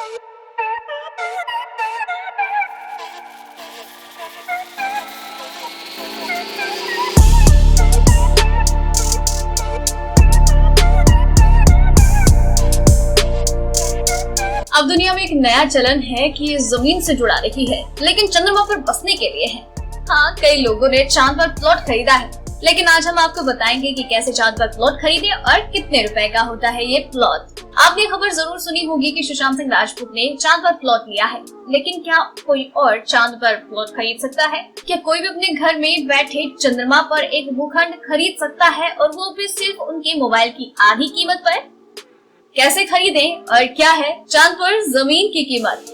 अब दुनिया में एक नया चलन है कि ये जमीन से जुड़ा रही है, लेकिन चंद्रमा पर बसने के लिए है। हाँ, कई लोगों ने चांद पर प्लॉट खरीदा है, लेकिन आज हम आपको बताएंगे कि कैसे चांद पर प्लॉट खरीदे और कितने रुपए का होता है ये प्लॉट। आपने खबर जरूर सुनी होगी कि सुशांत सिंह राजपूत ने चांद पर प्लॉट लिया है, लेकिन क्या कोई और चांद पर प्लॉट खरीद सकता है? क्या कोई भी अपने घर में बैठे चंद्रमा पर एक भूखंड खरीद सकता है, और वो भी सिर्फ उनके मोबाइल की आधी कीमत पर? कैसे खरीदें और क्या है चांद पर जमीन की कीमत?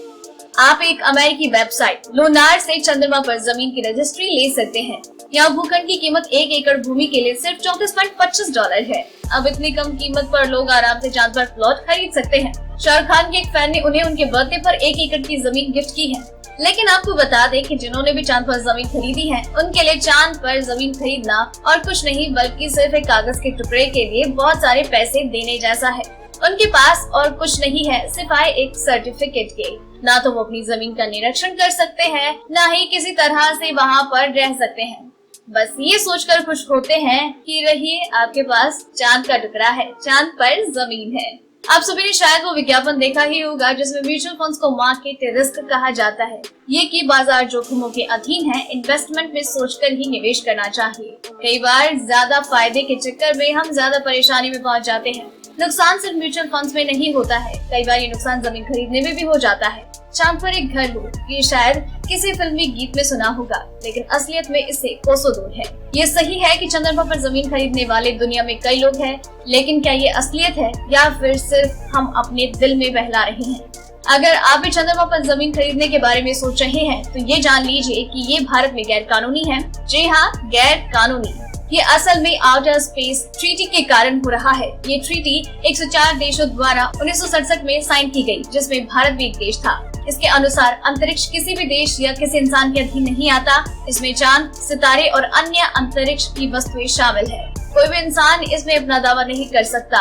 आप एक अमेरिकी वेबसाइट लूनार से चंद्रमा पर जमीन की रजिस्ट्री ले सकते हैं। यहाँ भूखंड की कीमत 1 एकड़ भूमि के लिए सिर्फ $34.25 है। अब इतनी कम कीमत पर लोग आराम से चांद पर प्लॉट खरीद सकते हैं। शाहरुख खान के एक फैन ने उन्हें उनके बर्थडे पर 1 एकड़ की जमीन गिफ्ट की है। लेकिन आपको बता दें कि जिन्होंने भी चांद पर जमीन खरीदी है, उनके लिए चांद पर जमीन खरीदना और कुछ नहीं बल्कि सिर्फ एक कागज के टुकड़े के लिए बहुत सारे पैसे देने जैसा है। उनके पास और कुछ नहीं है सिवाय एक सर्टिफिकेट के। ना तो वो अपनी जमीन का निरीक्षण कर सकते हैं, ना ही किसी तरह से वहाँ पर रह सकते हैं। बस ये सोचकर खुश होते हैं कि रहिए आपके पास चांद का टुकड़ा है, चांद पर जमीन है। आप सभी ने शायद वो विज्ञापन देखा ही होगा जिसमें म्यूचुअल फंड्स को मार्केट रिस्क कहा जाता है। ये कि बाजार जोखिमों के अधीन है, इन्वेस्टमेंट में सोचकर ही निवेश करना चाहिए। कई बार ज्यादा फायदे के चक्कर में हम ज्यादा परेशानी में पहुंच जाते हैं। नुकसान सिर्फ म्यूचुअल फंड्स में नहीं होता है, कई बार ये नुकसान जमीन खरीदने में भी हो जाता है। चांद पर एक घर हो, ये शायद किसी फिल्मी गीत में सुना होगा, लेकिन असलियत में इससे कोसों दूर है। ये सही है कि चंद्रमा पर जमीन खरीदने वाले दुनिया में कई लोग हैं, लेकिन क्या ये असलियत है या फिर सिर्फ हम अपने दिल में बहला रहे हैं? अगर आप भी चंद्रमा पर जमीन खरीदने के बारे में सोच रहे हैं, तो ये जान लीजिए कि ये भारत में गैर कानूनी है। जी हाँ, गैर कानूनी। ये असल में आउटर स्पेस ट्रीटी के कारण हो रहा है। ये ट्रीटी 104 देशों द्वारा 1967 में साइन की गई, जिसमें भारत भी एक देश था। इसके अनुसार अंतरिक्ष किसी भी देश या किसी इंसान के अधीन नहीं आता। इसमें चांद, सितारे और अन्य अंतरिक्ष की वस्तुएं शामिल है। कोई भी इंसान इसमें अपना दावा नहीं कर सकता।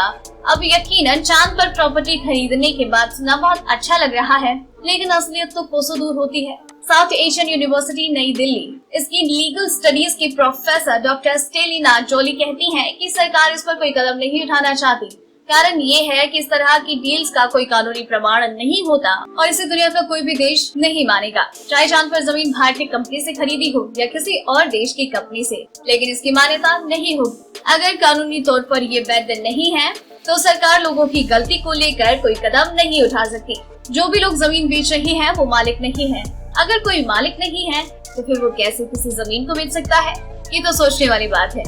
अब यकीनन चांद पर प्रॉपर्टी खरीदने के बाद सुना बहुत अच्छा लग रहा है, लेकिन असलियत तो कोसों दूर होती है। साउथ एशियन यूनिवर्सिटी नई दिल्ली इसकी लीगल स्टडीज की प्रोफेसर डॉक्टर स्टेलिना जोली कहती हैं कि सरकार इस पर कोई कदम नहीं उठाना चाहती। कारण ये है कि इस तरह की डील्स का कोई कानूनी प्रमाण नहीं होता और इसे दुनिया का कोई भी देश नहीं मानेगा, चाहे चांद पर जमीन भारतीय कंपनी से खरीदी हो या किसी और देश की कंपनी से, लेकिन इसकी मान्यता नहीं होगी। अगर कानूनी तौर पर ये वैध नहीं है, तो सरकार लोगों की गलती को लेकर कोई कदम नहीं उठा सकती। जो भी लोग जमीन बेच रहे हैं वो मालिक नहीं है। अगर कोई मालिक नहीं है, तो फिर वो कैसे किसी जमीन को बेच सकता है? ये तो सोचने वाली बात है।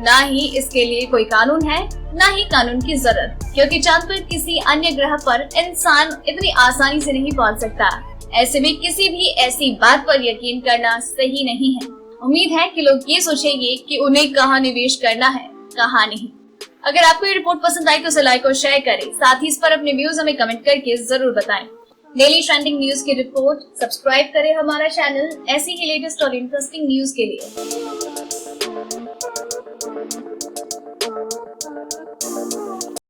ना ही इसके लिए कोई कानून है, ना ही कानून की जरूरत, क्योंकि चांद पर किसी अन्य ग्रह पर इंसान इतनी आसानी से नहीं पहुंच सकता। ऐसे में किसी भी ऐसी बात पर यकीन करना सही नहीं है। उम्मीद है कि लोग ये सोचेंगे कि उन्हें कहाँ निवेश करना है, कहाँ नहीं। अगर आपको ये रिपोर्ट पसंद आई तो उसे लाइक और शेयर करें। साथ ही इस पर अपने व्यूज हमें कमेंट करके जरूर बताएं। डेली ट्रेंडिंग न्यूज की रिपोर्ट सब्सक्राइब करें हमारा चैनल ऐसी ही लेटेस्ट और इंटरेस्टिंग न्यूज के लिए।